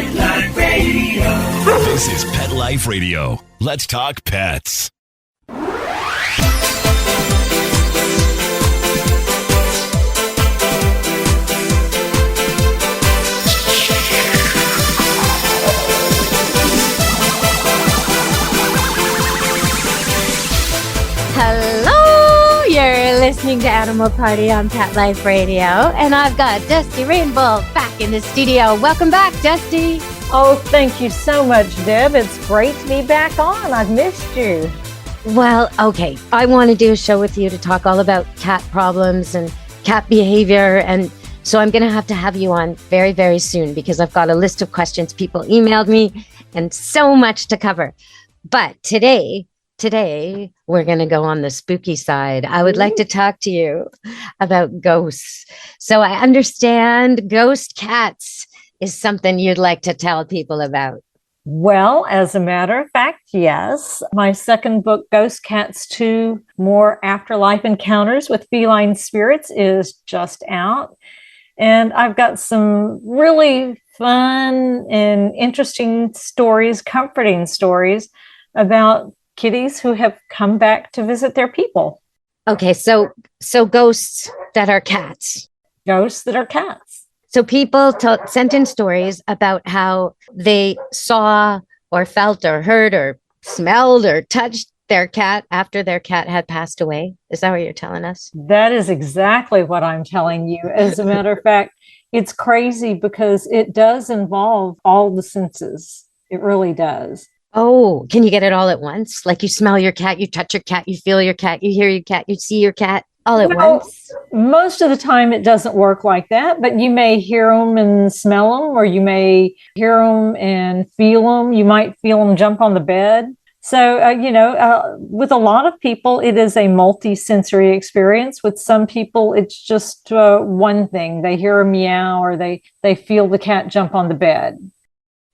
Pet Life Radio. This is Pet Life Radio. Let's talk pets. Hello, you're listening to Animal Party on Pet Life Radio, and I've got Dusty Rainbolt back in the studio. Welcome back, Dusty. Oh, thank you so much, Deb. It's great to be back on. I've missed you. Well, okay, I want to do a show with you to talk all about cat problems and cat behavior, and so I'm going to have you on very, very soon because I've got a list of questions people emailed me and so much to cover. But today, we're going to go on the spooky side. I would like to talk to you about ghosts. So I understand ghost cats is something you'd like to tell people about. Well, as a matter of fact, yes. My second book, Ghost Cats 2, More Afterlife Encounters with Feline Spirits, is just out. And I've got some really fun and interesting stories, comforting stories about kitties who have come back to visit their people. Okay, so ghosts that are cats. Ghosts that are cats. So people sent in stories about how they saw or felt or heard or smelled or touched their cat after their cat had passed away. Is that what you're telling us? That is exactly what I'm telling you. As a matter of fact, it's crazy because it does involve all the senses. It really does. Oh, can you get it all at once? Like you smell your cat, you touch your cat, you feel your cat, you hear your cat, you see your cat all at once? Most of the time it doesn't work like that, but you may hear them and smell them, or you may hear them and feel them. You might feel them jump on the bed. So, with a lot of people, it is a multi-sensory experience. With some people, it's just one thing. They hear a meow or they feel the cat jump on the bed.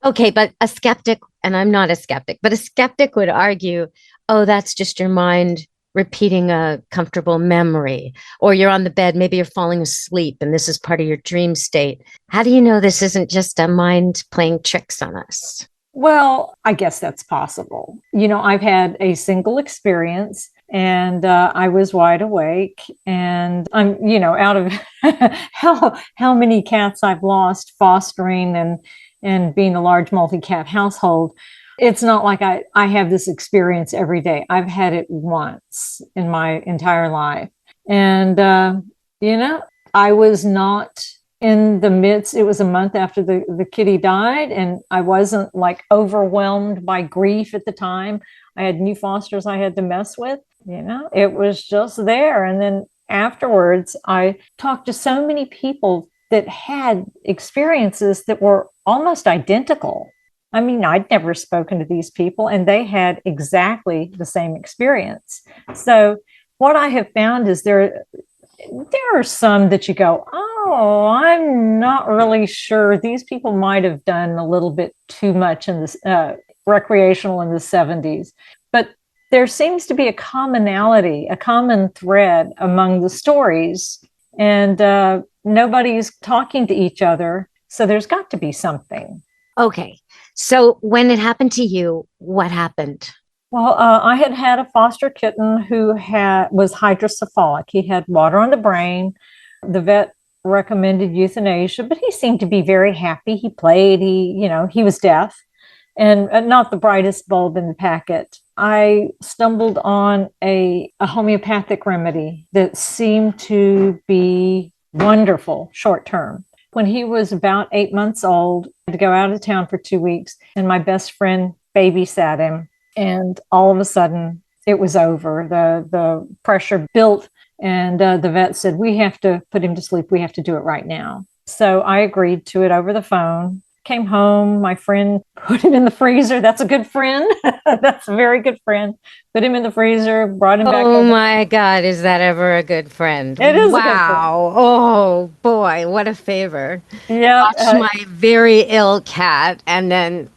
Okay, but a skeptic, and I'm not a skeptic, but a skeptic would argue, oh, that's just your mind repeating a comfortable memory, or you're on the bed, maybe you're falling asleep and this is part of your dream state. How do you know this isn't just a mind playing tricks on us? Well, I guess that's possible. I've had a single experience and I was wide awake, and I'm, out of how many cats I've lost fostering and being a large multi-cat household. It's not like I have this experience every day. I've had it once in my entire life. And, I was not in the midst. It was a month after the kitty died, and I wasn't like overwhelmed by grief at the time. I had new fosters I had to mess with. It was just there. And then afterwards, I talked to so many people that had experiences that were almost identical. I mean, I'd never spoken to these people, and they had exactly the same experience. So what I have found is there are some that you go, oh, I'm not really sure. These people might have done a little bit too much in this recreational in the 70s. But there seems to be a commonality, a common thread among the stories, and nobody's talking to each other. So there's got to be something. Okay. So when it happened to you, what happened? Well, I had a foster kitten who was hydrocephalic. He had water on the brain. The vet recommended euthanasia, but he seemed to be very happy. He played. He was deaf and not the brightest bulb in the packet. I stumbled on a homeopathic remedy that seemed to be wonderful short term. When he was about 8 months old, I had to go out of town for 2 weeks, and my best friend babysat him. And all of a sudden, it was over. The pressure built, and the vet said, we have to put him to sleep. We have to do it right now. So I agreed to it over the phone. Came home, my friend put him in the freezer. That's a good friend. That's a very good friend. Put him in the freezer, brought him back. Oh my God, is that ever a good friend? It is. Wow. Oh boy, what a favor. Yeah. Watch my very ill cat, and then,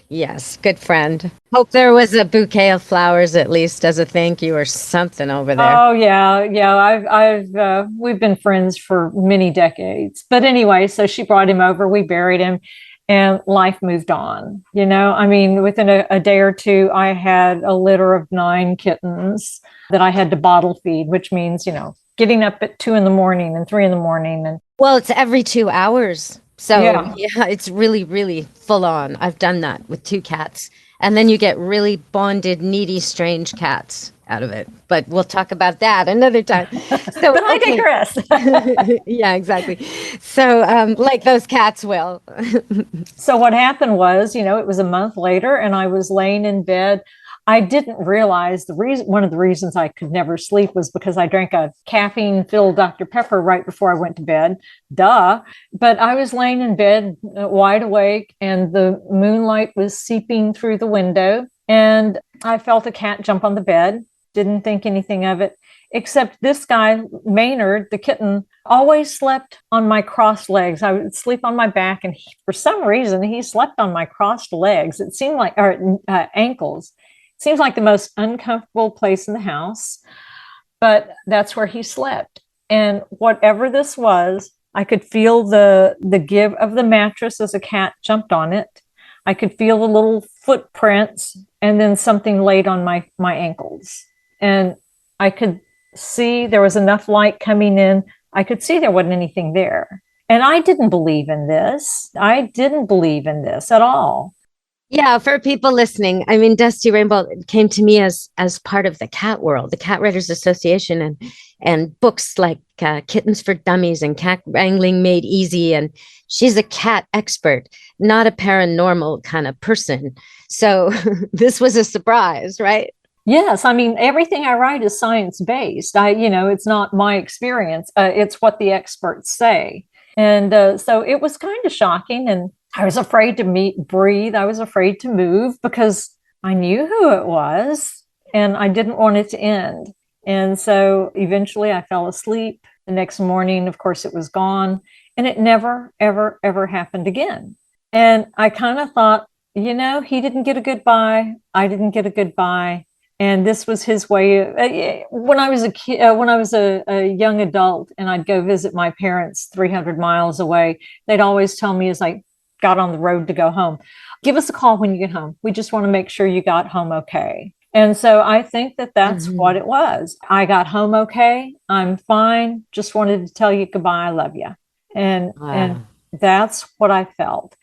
yes, good friend. Hope there was a bouquet of flowers at least as a thank you or something over there. Oh yeah. We've been friends for many decades. But anyway, so she brought him over. We buried him, and life moved on. I mean, within a day or two, I had a litter of 9 kittens that I had to bottle feed, which means, getting up at 2 a.m. and 3 a.m. And Well, it's every 2 hours. So yeah, it's really, really full on. I've done that with 2 cats. And then you get really bonded, needy, strange cats out of it. But we'll talk about that another time. So, but I digress. Yeah, exactly. So like those cats will. So what happened was, it was a month later and I was laying in bed. I didn't realize one of the reasons I could never sleep was because I drank a caffeine-filled Dr. Pepper right before I went to bed. Duh. But I was laying in bed wide awake and the moonlight was seeping through the window. And I felt a cat jump on the bed. Didn't think anything of it, except this guy, Maynard, the kitten, always slept on my crossed legs. I would sleep on my back, and for some reason, he slept on my crossed legs. It seemed like, or ankles. It seems like the most uncomfortable place in the house, but that's where he slept. And whatever this was, I could feel the give of the mattress as a cat jumped on it. I could feel the little footprints, and then something laid on my ankles. And I could see there was enough light coming in. I could see there wasn't anything there. And I didn't believe in this. I didn't believe in this at all. Yeah, for people listening, I mean, Dusty Rainbolt came to me as part of the cat world, the Cat Writers Association, and books like Kittens for Dummies and Cat Wrangling Made Easy. And she's a cat expert, not a paranormal kind of person. So this was a surprise, right? Yes, I mean, everything I write is science-based. It's not my experience. It's what the experts say. And so it was kind of shocking. And I was afraid to breathe. I was afraid to move because I knew who it was and I didn't want it to end. And so eventually I fell asleep. The next morning, of course, it was gone. And it never, ever, ever happened again. And I kind of thought, he didn't get a goodbye. I didn't get a goodbye. And this was his way. When I was a kid, when I was a young adult, and I'd go visit my parents 300 miles away, they'd always tell me as I got on the road to go home, give us a call when you get home. We just want to make sure you got home okay. And so I think that's what it was. I got home okay. I'm fine. Just wanted to tell you goodbye. I love you. And that's what I felt.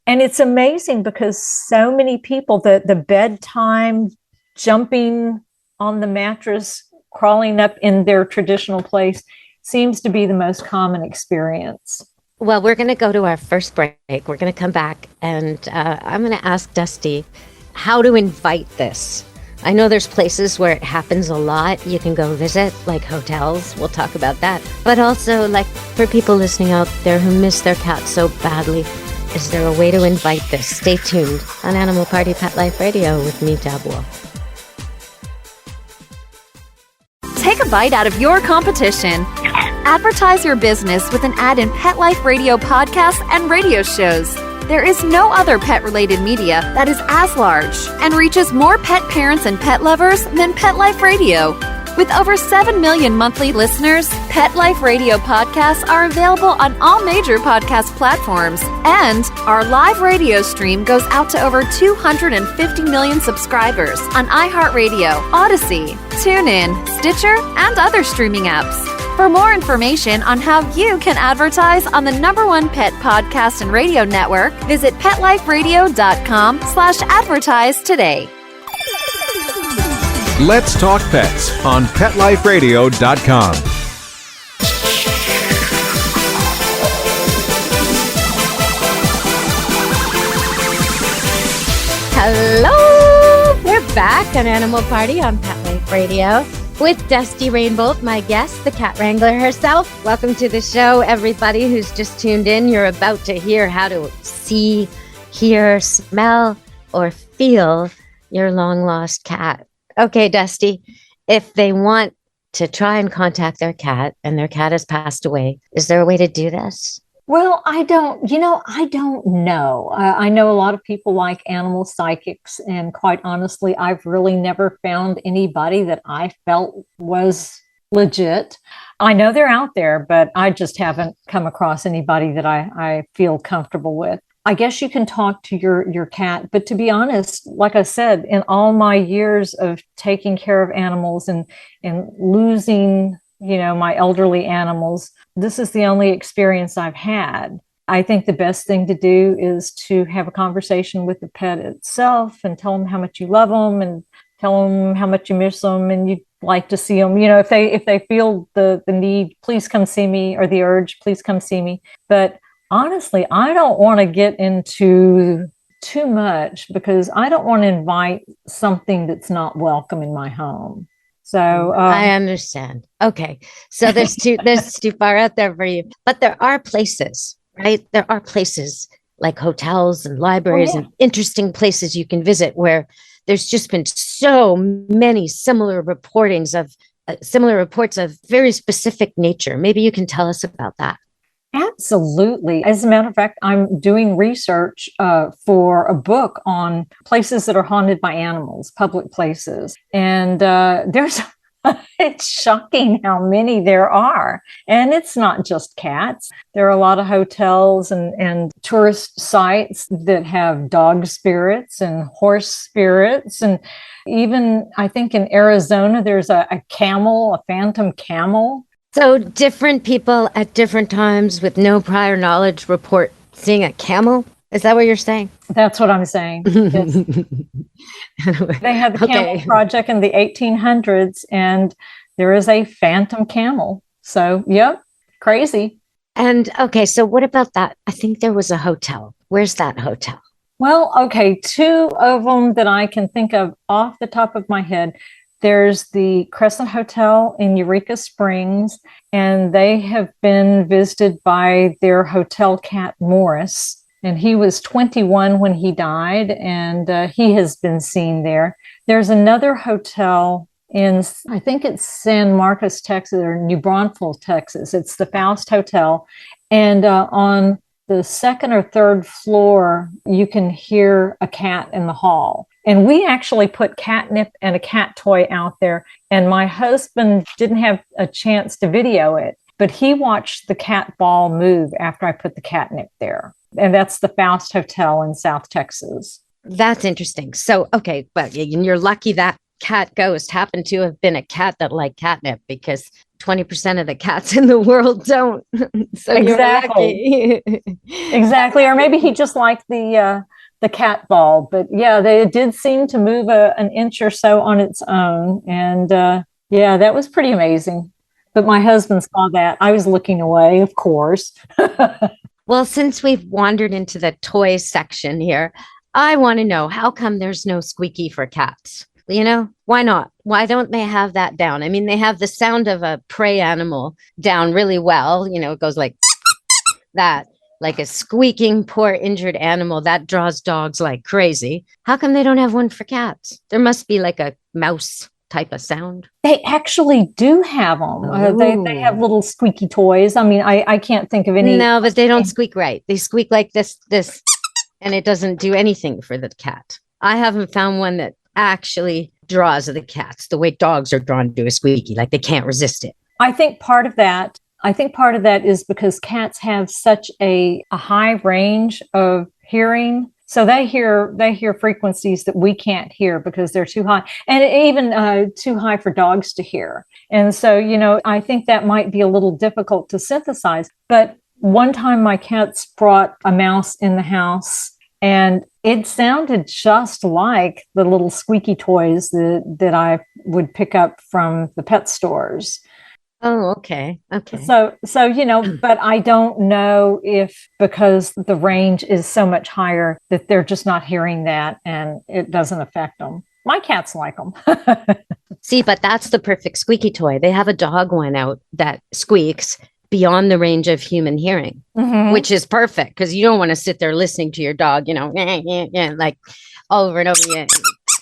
And it's amazing because so many people, the bedtime jumping on the mattress, crawling up in their traditional place seems to be the most common experience. Well, we're going to go to our first break. We're going to come back and I'm going to ask Dusty how to invite this. I know there's places where it happens a lot. You can go visit, like hotels. We'll talk about that. But also, like, for people listening out there who miss their cat so badly, is there a way to invite this? Stay tuned on Animal Party Pet Life Radio with me, Deborah. Take a bite out of your competition. Advertise your business with an ad in Pet Life Radio podcasts and radio shows. There is no other pet-related media that is as large and reaches more pet parents and pet lovers than Pet Life Radio. With over 7 million monthly listeners, Pet Life Radio podcasts are available on all major podcast platforms, and our live radio stream goes out to over 250 million subscribers on iHeartRadio, Odyssey, TuneIn, Stitcher, and other streaming apps. For more information on how you can advertise on the #1 pet podcast and radio network, visit PetLifeRadio.com/advertise today. Let's Talk Pets on PetLifeRadio.com. Hello! We're back on Animal Party on Pet Life Radio with Dusty Rainbolt, my guest, the cat wrangler herself. Welcome to the show, everybody who's just tuned in. You're about to hear how to see, hear, smell, or feel your long-lost cat. Okay, Dusty, if they want to try and contact their cat and their cat has passed away, is there a way to do this? Well, I don't know. I know a lot of people like animal psychics, and quite honestly, I've really never found anybody that I felt was legit. I know they're out there, but I just haven't come across anybody that I feel comfortable with. I guess you can talk to your cat, but to be honest, like I said, in all my years of taking care of animals and losing, my elderly animals, this is the only experience I've had. I think the best thing to do is to have a conversation with the pet itself and tell them how much you love them and tell them how much you miss them and you'd like to see them. If they feel the need, please come see me, or the urge, please come see me. But honestly, I don't want to get into too much because I don't want to invite something that's not welcome in my home. So I understand. Okay. So there's too far out there for you, but there are places, right? There are places like hotels and libraries and interesting places you can visit where there's just been so many similar reports of very specific nature. Maybe you can tell us about that. Absolutely. As a matter of fact, I'm doing research for a book on places that are haunted by animals, public places. And it's shocking how many there are. And it's not just cats. There are a lot of hotels and tourist sites that have dog spirits and horse spirits. And even, I think in Arizona, there's a phantom camel. So different people at different times with no prior knowledge report seeing a camel. Is that what you're saying? That's what I'm saying. Yes. They had the Camel Project in the 1800s, and there is a phantom camel. So, yep, crazy. And okay, so what about that? I think there was a hotel. Where's that hotel? Well, okay, two of them that I can think of off the top of my head. There's the Crescent Hotel in Eureka Springs, and they have been visited by their hotel cat, Morris. And he was 21 when he died, and he has been seen there. There's another hotel in, I think it's San Marcos, Texas, or New Braunfels, Texas. It's the Faust Hotel. And on the second or third floor, you can hear a cat in the hall. And we actually put catnip and a cat toy out there. And my husband didn't have a chance to video it, but he watched the cat ball move after I put the catnip there. And that's the Faust Hotel in South Texas. That's interesting. So, okay, but you're lucky that cat ghost happened to have been a cat that liked catnip, because 20% of the cats in the world don't. So exactly. Exactly. Or maybe he just liked the cat ball. But yeah, they did seem to move an inch or so on its own. And yeah, that was pretty amazing. But my husband saw that. I was looking away, of course. Well, since we've wandered into the toy section here, I want to know, how come there's no squeaky for cats? Why not? Why don't they have that down? I mean, they have the sound of a prey animal down really well. It goes like that, like a squeaking, poor, injured animal that draws dogs like crazy. How come they don't have one for cats? There must be like a mouse type of sound. They actually do have them. They have little squeaky toys. I mean, I can't think of any. No, but they don't squeak right. They squeak like this, and it doesn't do anything for the cat. I haven't found one that actually draws the cats the way dogs are drawn to a squeaky, like they can't resist it. I think part of that is because cats have such a high range of hearing. So they hear frequencies that we can't hear because they're too high, and even too high for dogs to hear. And so, I think that might be a little difficult to synthesize. But one time my cats brought a mouse in the house, and it sounded just like the little squeaky toys that I would pick up from the pet stores. Oh, okay. Okay. So, but I don't know if because the range is so much higher that they're just not hearing that and it doesn't affect them. My cats like them. See, but that's the perfect squeaky toy. They have a dog one out that squeaks beyond the range of human hearing, which is perfect because you don't want to sit there listening to your dog, like over and over again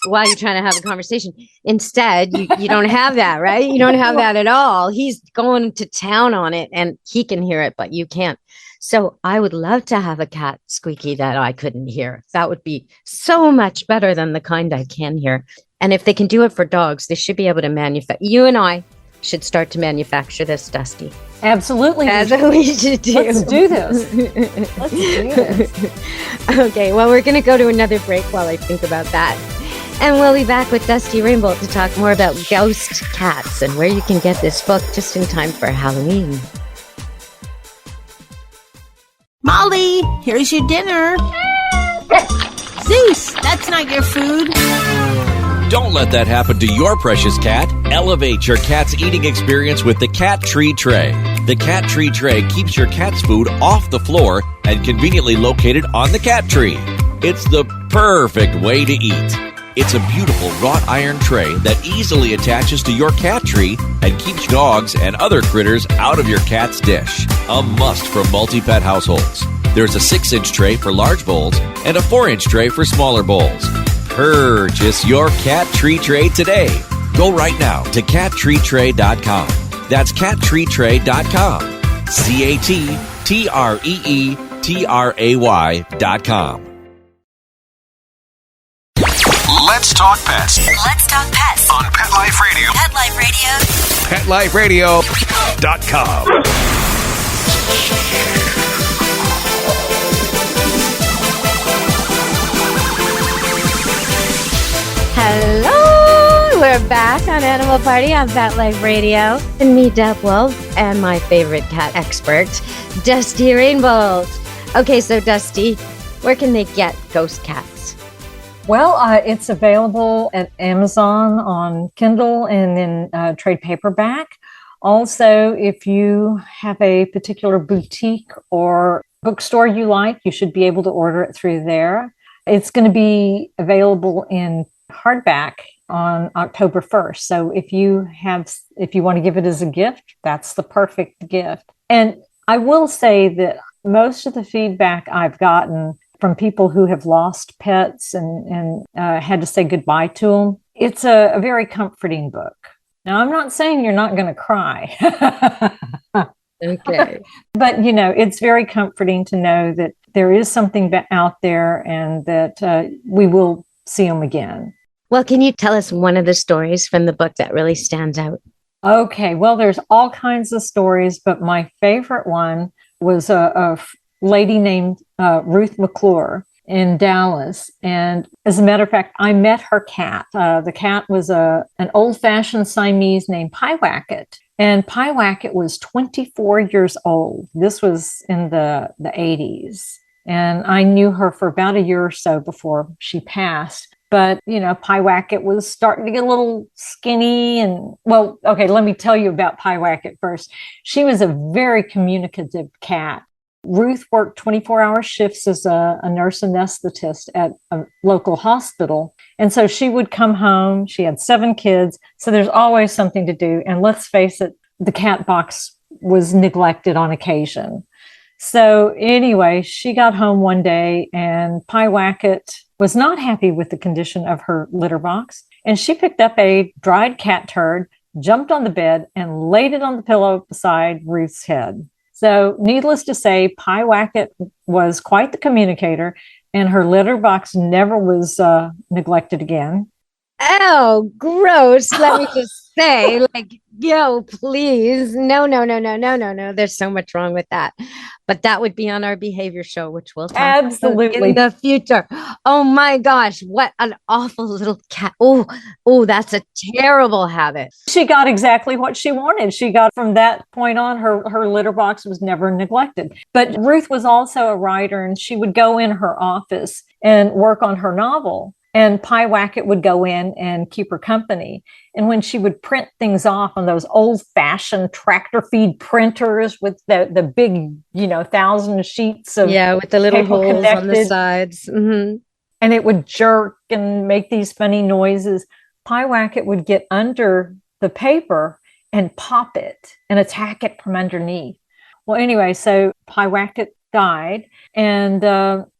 while you're trying to have a conversation. Instead, you don't have that, right? You don't have that at all. He's going to town on it and he can hear it, but you can't. So I would love to have a cat squeaky that I couldn't hear. That would be so much better than the kind I can hear. And if they can do it for dogs, they should be able to manufacture. You and I should start to manufacture this, Dusty. Absolutely. That's what we should do. Let's do this. Let's do this. Okay, well, we're going to go to another break while I think about that. And we'll be back with Dusty Rainbolt to talk more about ghost cats and where you can get this book just in time for Halloween. Molly, here's your dinner. Zeus, that's not your food. Don't let that happen to your precious cat. Elevate your cat's eating experience with the Cat Tree Tray. The Cat Tree Tray keeps your cat's food off the floor and conveniently located on the cat tree. It's the perfect way to eat. It's a beautiful wrought iron tray that easily attaches to your cat tree and keeps dogs and other critters out of your cat's dish. A must for multi-pet households. There's a 6-inch tray for large bowls and a 4-inch tray for smaller bowls. Purchase your Cat Tree Tray today. Go right now to cattreetray.com. That's cattreetray.com. cattreetray.com. Let's talk pets Let's talk pets on Pet Life Radio. Pet Life Radio. PetLifeRadio.com. Hello! We're back on Animal Party on Pet Life Radio. And me, Deb Wolf, and my favorite cat expert, Dusty Rainbolt. Okay, so Dusty, where can they get ghost cats? Well, it's available at Amazon on Kindle and in trade paperback. Also, if you have a particular boutique or bookstore you like, you should be able to order it through there. It's going to be available in hardback on October 1st. So if you want to give it as a gift, that's the perfect gift. And I will say that most of the feedback I've gotten from people who have lost pets and had to say goodbye to them, it's a very comforting book. Now, I'm not saying you're not going to cry. Okay. But, it's very comforting to know that there is something out there and that we will see them again. Well, can you tell us one of the stories from the book that really stands out? Okay. Well, there's all kinds of stories, but my favorite one was a lady named Ruth McClure in Dallas. And as a matter of fact, I met her cat. The cat was an old-fashioned Siamese named Pyewacket. And Pyewacket was 24 years old. This was in the 80s. And I knew her for about a year or so before she passed. But, Pyewacket was starting to get a little skinny. And, well, okay, let me tell you about Pyewacket first. She was a very communicative cat. Ruth worked 24-hour shifts as a nurse anesthetist at a local hospital. And so she would come home. She had 7 kids. So there's always something to do. And let's face it, the cat box was neglected on occasion. So anyway, she got home one day and Pyewacket was not happy with the condition of her litter box. And she picked up a dried cat turd, jumped on the bed, and laid it on the pillow beside Ruth's head. So needless to say, Pyewacket was quite the communicator, and her litter box never was neglected again. Oh, gross. Let me just say, please. No. There's so much wrong with that. But that would be on our behavior show, which we'll talk Absolutely about in the future. Oh my gosh, what an awful little cat. Oh, that's a terrible habit. She got exactly what she wanted. She got from that point on, her litter box was never neglected. But Ruth was also a writer, and she would go in her office and work on her novel. And Pyewacket would go in and keep her company. And when she would print things off on those old-fashioned tractor feed printers with the big, 1,000 sheets of with the little holes connected, on the sides. Mm-hmm. And it would jerk and make these funny noises. Pyewacket would get under the paper and pop it and attack it from underneath. Well, anyway, so Pyewacket died, and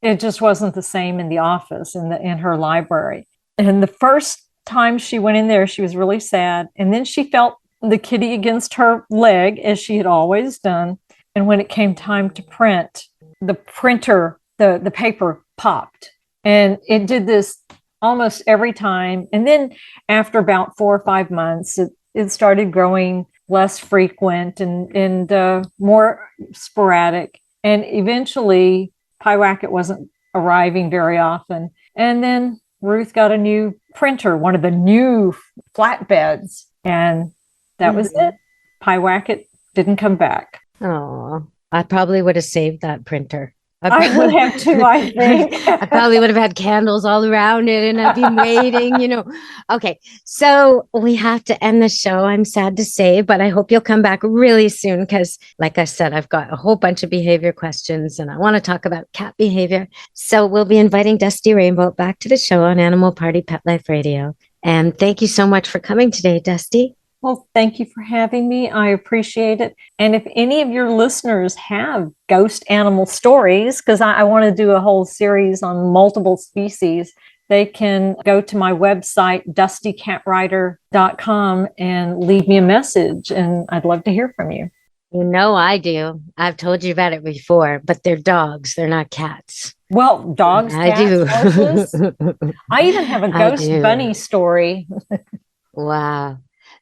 it just wasn't the same in the office in her library. And the first time she went in there, she was really sad, and then she felt the kitty against her leg, as she had always done. And when it came time to print, the printer, the paper popped, and it did this almost every time. And then after about 4 or 5 months, it started growing less frequent and more sporadic. And eventually, Pyewacket wasn't arriving very often. And then Ruth got a new printer, one of the new flatbeds, and that was it. Pyewacket didn't come back. Oh, I probably would have saved that printer. I would have too, I think. I probably would have had candles all around it and I'd be waiting, Okay, so we have to end the show. I'm sad to say, but I hope you'll come back really soon because, like I said, I've got a whole bunch of behavior questions and I want to talk about cat behavior. So we'll be inviting Dusty Rainbolt back to the show on Animal Party Pet Life Radio. And thank you so much for coming today, Dusty. Well, thank you for having me. I appreciate it. And if any of your listeners have ghost animal stories, because I want to do a whole series on multiple species, they can go to my website, dustycatwriter.com, and leave me a message. And I'd love to hear from you. I do. I've told you about it before, but they're dogs. They're not cats. Well, dogs, I cats, do. horses. I even have a ghost bunny story. Wow.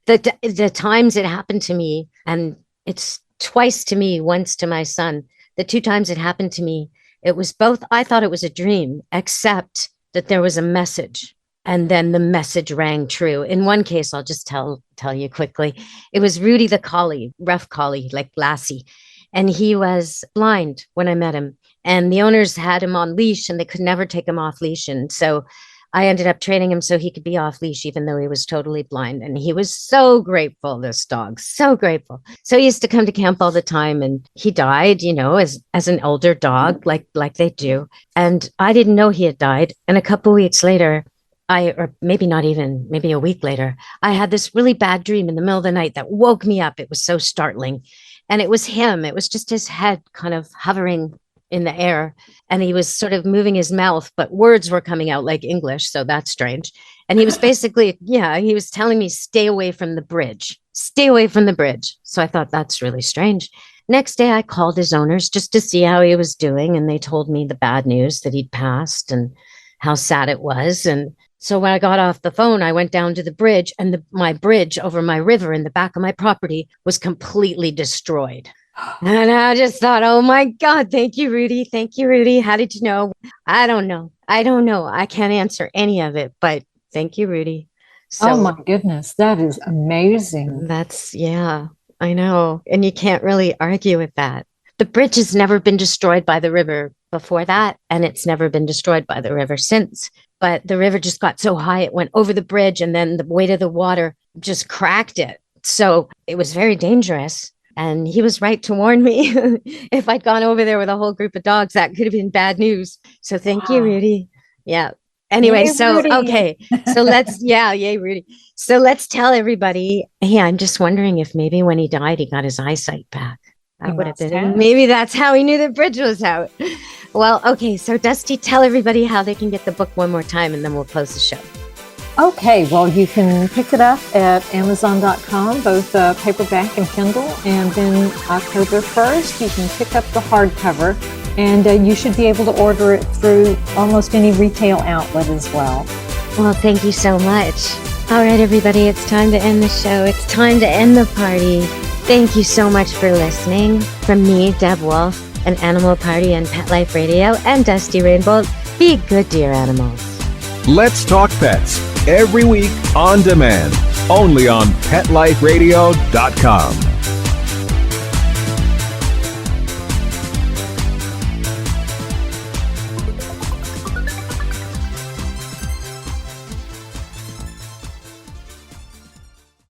The times it happened to me, and it's twice to me, once to my son, the 2 times it happened to me, it was both, I thought it was a dream, except that there was a message. And then the message rang true. In one case, I'll just tell you quickly. It was Rudi the Collie, rough Collie, like Lassie. And he was blind when I met him. And the owners had him on leash and they could never take him off leash. And so I ended up training him so he could be off leash, even though he was totally blind. And he was so grateful, this dog, so grateful. So he used to come to camp all the time and he died, as an older dog, like they do. And I didn't know he had died. And a couple of weeks later, or maybe not even, maybe a week later, I had this really bad dream in the middle of the night that woke me up. It was so startling. And it was him. It was just his head kind of hovering in the air. And he was sort of moving his mouth, but words were coming out like English. So that's strange. And he was basically, he was telling me, stay away from the bridge, stay away from the bridge. So I thought that's really strange. Next day, I called his owners just to see how he was doing. And they told me the bad news that he'd passed and how sad it was. And so when I got off the phone, I went down to the bridge and my bridge over my river in the back of my property was completely destroyed. And I just thought, oh my God, thank you, Rudi. Thank you, Rudi. How did you know? I don't know. I can't answer any of it, but thank you, Rudi. So, oh my goodness, that is amazing. I know. And you can't really argue with that. The bridge has never been destroyed by the river before that, and it's never been destroyed by the river since. But the river just got so high, it went over the bridge, and then the weight of the water just cracked it. So it was very dangerous. And he was right to warn me. If I'd gone over there with a whole group of dogs, that could have been bad news. So thank you, Rudi. Yeah. Anyway, Rudy. Okay. So yay, Rudi. So let's tell everybody, hey, I'm just wondering if maybe when he died, he got his eyesight back. That would have been, maybe that's how he knew the bridge was out. Well, okay. So Dusty, tell everybody how they can get the book one more time and then we'll close the show. Okay, well, you can pick it up at Amazon.com, both paperback and Kindle. And then October 1st, you can pick up the hardcover. And you should be able to order it through almost any retail outlet as well. Well, thank you so much. All right, everybody, it's time to end the show. It's time to end the party. Thank you so much for listening. From me, Deb Wolf, and Animal Party and Pet Life Radio, and Dusty Rainbolt, be good to your animals. Let's Talk Pets, every week on demand, only on PetLifeRadio.com.